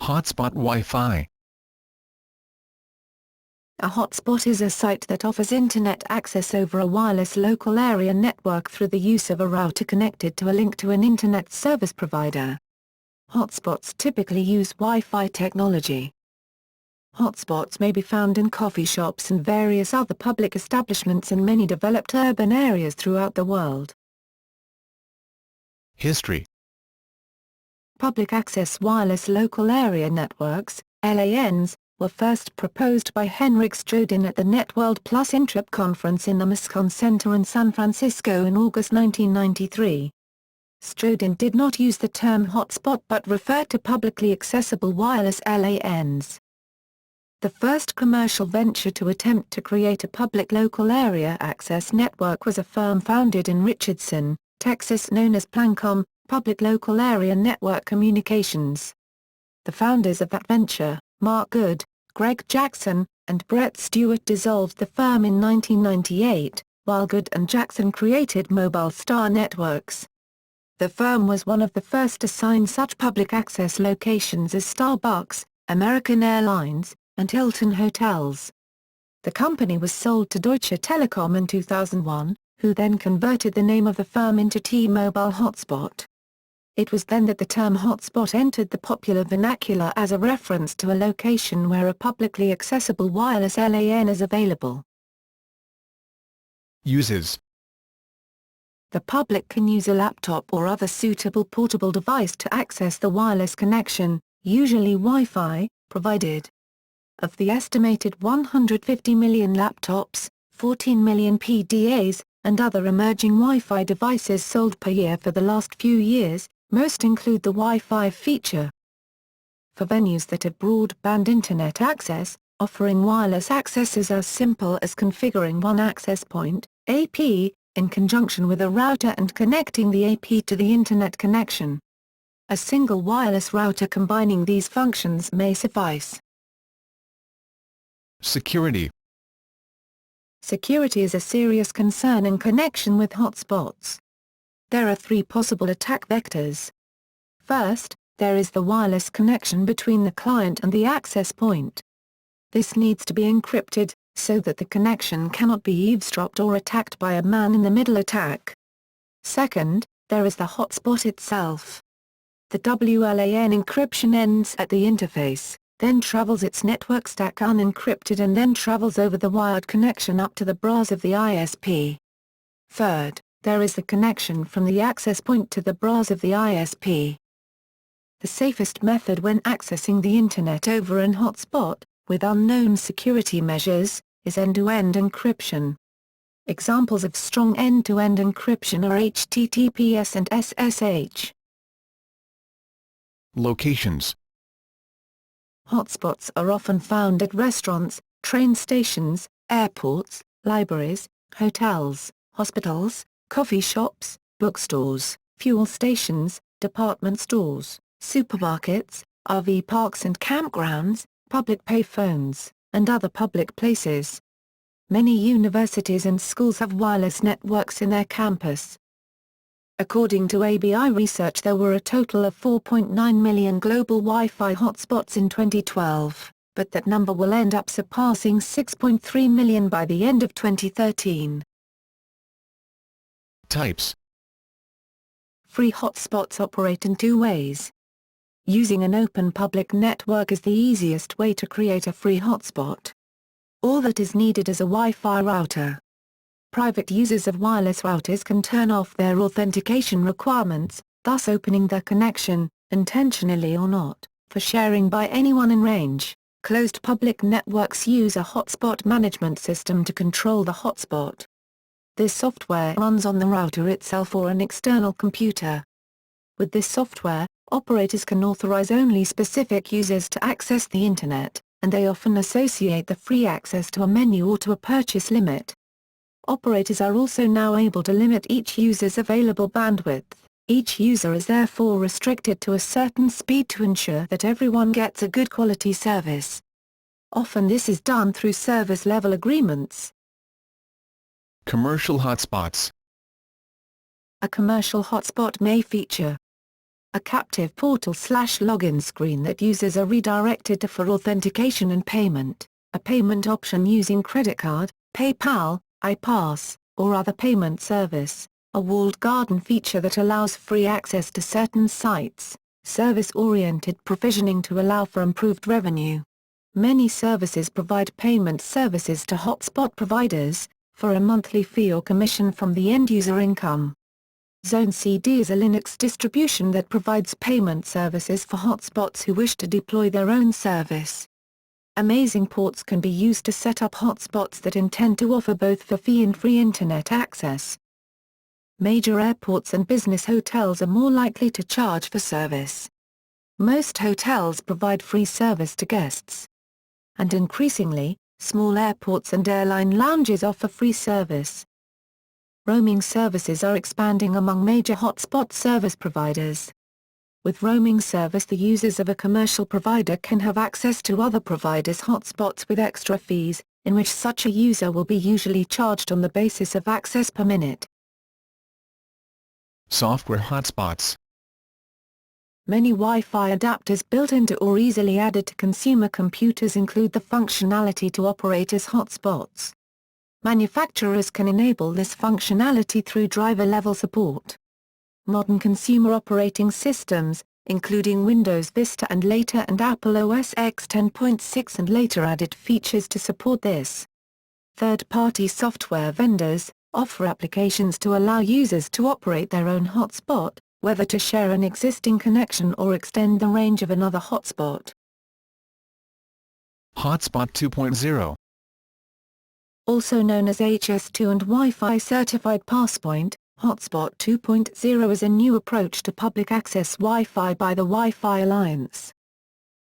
Hotspot Wi-Fi. A hotspot is a site that offers Internet access over a wireless local area network through the use of a router connected to a link to an Internet service provider. Hotspots typically use Wi-Fi technology. Hotspots may be found in coffee shops and various other public establishments in many developed urban areas throughout the world. History. Public access wireless local area networks, LANs, were first proposed by Henrik Stroden at the NetWorld Plus Intrep conference in the Moscone Center in San Francisco in August 1993. Stroden did not use the term hotspot but referred to publicly accessible wireless LANs. The first commercial venture to attempt to create a public local area access network was a firm founded in Richardson, Texas known as Plancom, Public Local Area Network Communications. The founders of that venture, Mark Good, Greg Jackson, and Brett Stewart dissolved the firm in 1998, while Good and Jackson created Mobile Star Networks. The firm was one of the first to sign such public access locations as Starbucks, American Airlines, and Hilton Hotels. The company was sold to Deutsche Telekom in 2001, who then converted the name of the firm into T-Mobile Hotspot. It was then that the term hotspot entered the popular vernacular as a reference to a location where a publicly accessible wireless LAN is available. Uses. The public can use a laptop or other suitable portable device to access the wireless connection, usually Wi-Fi, provided. Of the estimated 150 million laptops, 14 million PDAs, and other emerging Wi-Fi devices sold per year for the last few years, most include the Wi-Fi feature. For venues that have broadband Internet access, offering wireless access is as simple as configuring one access point, AP, in conjunction with a router and connecting the AP to the Internet connection. A single wireless router combining these functions may suffice. Security. Security is a serious concern in connection with hotspots. There are three possible attack vectors. First, there is the wireless connection between the client and the access point. This needs to be encrypted, so that the connection cannot be eavesdropped or attacked by a man-in-the-middle attack. Second, there is the hotspot itself. The WLAN encryption ends at the interface, then travels its network stack unencrypted and then travels over the wired connection up to the bras of the ISP. Third, there is the connection from the access point to the bras of the ISP. The safest method when accessing the Internet over an hotspot, with unknown security measures, is end-to-end encryption. Examples of strong end-to-end encryption are HTTPS and SSH. Locations. Hotspots are often found at restaurants, train stations, airports, libraries, hotels, hospitals, coffee shops, bookstores, fuel stations, department stores, supermarkets, RV parks and campgrounds, public payphones, and other public places. Many universities and schools have wireless networks in their campus. According to ABI research, there were a total of 4.9 million global Wi-Fi hotspots in 2012, but that number will end up surpassing 6.3 million by the end of 2013. Types. Free hotspots operate in two ways. Using an open public network is the easiest way to create a free hotspot. All that is needed is a Wi-Fi router. Private users of wireless routers can turn off their authentication requirements, thus opening their connection, intentionally or not, for sharing by anyone in range. Closed public networks use a hotspot management system to control the hotspot. This software runs on the router itself or an external computer. With this software, operators can authorize only specific users to access the Internet, and they often associate the free access to a menu or to a purchase limit. Operators are also now able to limit each user's available bandwidth. Each user is therefore restricted to a certain speed to ensure that everyone gets a good quality service. Often this is done through service-level agreements. Commercial hotspots. A commercial hotspot may feature a captive portal/login screen that users are redirected to for authentication and payment, a payment option using credit card, PayPal, iPass, or other payment service, a walled garden feature that allows free access to certain sites, service-oriented provisioning to allow for improved revenue. Many services provide payment services to hotspot providers, for a monthly fee or commission from the end-user income. Zone CD is a Linux distribution that provides payment services for hotspots who wish to deploy their own service. Amazing ports can be used to set up hotspots that intend to offer both for fee and free internet access. Major airports and business hotels are more likely to charge for service. Most hotels provide free service to guests. And increasingly, small airports and airline lounges offer free service. Roaming services are expanding among major hotspot service providers. With roaming service, the users of a commercial provider can have access to other providers' hotspots with extra fees, in which such a user will be usually charged on the basis of access per minute. Software hotspots. Many Wi-Fi adapters built into or easily added to consumer computers include the functionality to operate as hotspots. Manufacturers can enable this functionality through driver-level support. Modern consumer operating systems, including Windows Vista and later and Apple OS X 10.6 and later added features to support this. Third-party software vendors offer applications to allow users to operate their own hotspot, whether to share an existing connection or extend the range of another hotspot. Hotspot 2.0. Also known as HS2 and Wi-Fi certified Passpoint, Hotspot 2.0 is a new approach to public access Wi-Fi by the Wi-Fi Alliance.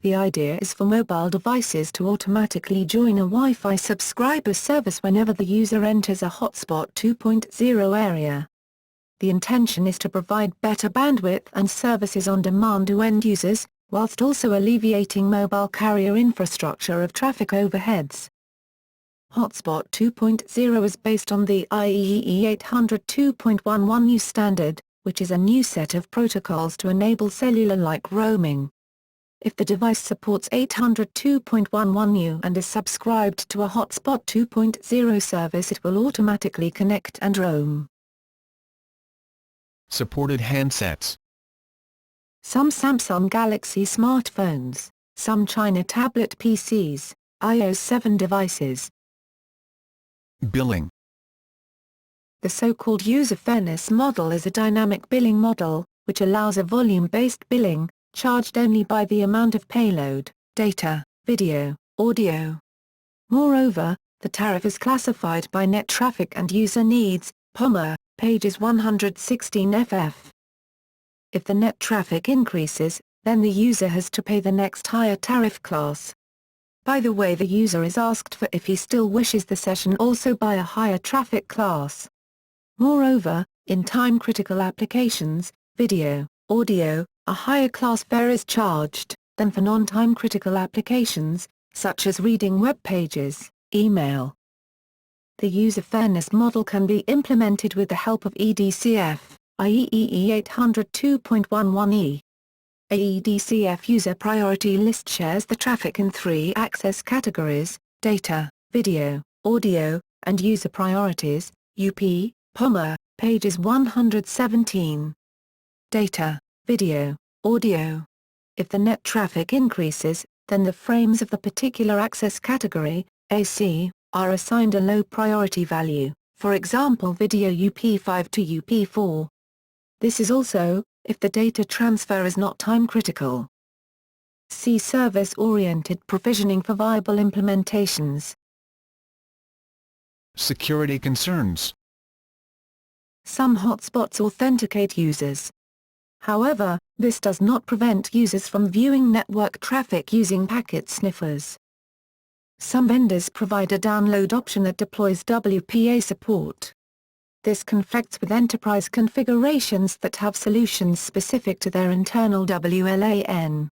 The idea is for mobile devices to automatically join a Wi-Fi subscriber service whenever the user enters a Hotspot 2.0 area. The intention is to provide better bandwidth and services on demand to end users, whilst also alleviating mobile carrier infrastructure of traffic overheads. Hotspot 2.0 is based on the IEEE 802.11u standard, which is a new set of protocols to enable cellular-like roaming. If the device supports 802.11u and is subscribed to a Hotspot 2.0 service, it will automatically connect and roam. Supported handsets. Some Samsung Galaxy smartphones, some China tablet PCs, iOS 7 devices. Billing. The so-called user fairness model is a dynamic billing model, which allows a volume-based billing, charged only by the amount of payload, data, video, audio. Moreover, the tariff is classified by net traffic and user needs, pages 116 ff. If the net traffic increases, then the user has to pay the next higher tariff class. By the way, the user is asked for if he still wishes the session also by a higher traffic class. Moreover, in time-critical applications, video, audio, a higher class fare is charged, than for non-time critical applications, such as reading web pages, email. The user fairness model can be implemented with the help of EDCF, IEEE 802.11e. A EDCF user priority list shares the traffic in three access categories: data, video, audio, and user priorities, UP, pages 117. Data, video, audio. If the net traffic increases, then the frames of the particular access category, AC, are assigned a low priority value, for example video UP5 to UP4. This is also, if the data transfer is not time-critical. See service-oriented provisioning for viable implementations. Security concerns. Some hotspots authenticate users. However, this does not prevent users from viewing network traffic using packet sniffers. Some vendors provide a download option that deploys WPA support. This conflicts with enterprise configurations that have solutions specific to their internal WLAN.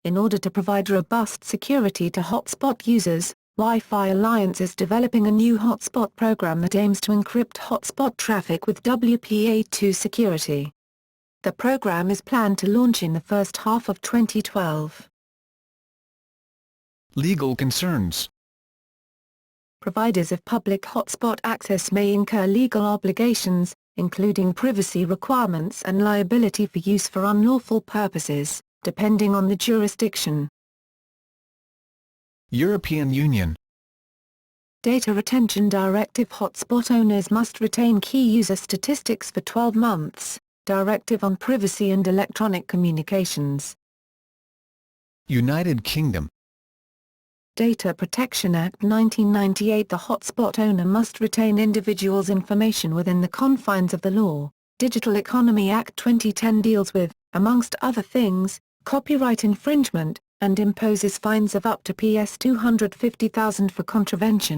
In order to provide robust security to hotspot users, Wi-Fi Alliance is developing a new hotspot program that aims to encrypt hotspot traffic with WPA2 security. The program is planned to launch in the first half of 2012. Legal concerns. Providers of public hotspot access may incur legal obligations, including privacy requirements and liability for use for unlawful purposes, depending on the jurisdiction. European Union. Data Retention Directive. Hotspot owners must retain key user statistics for 12 months. Directive on Privacy and Electronic Communications. United Kingdom. Data Protection Act 1998. The hotspot owner must retain individuals' information within the confines of the law. Digital Economy Act 2010 deals with, amongst other things, copyright infringement, and imposes fines of up to PS250,000 for contravention.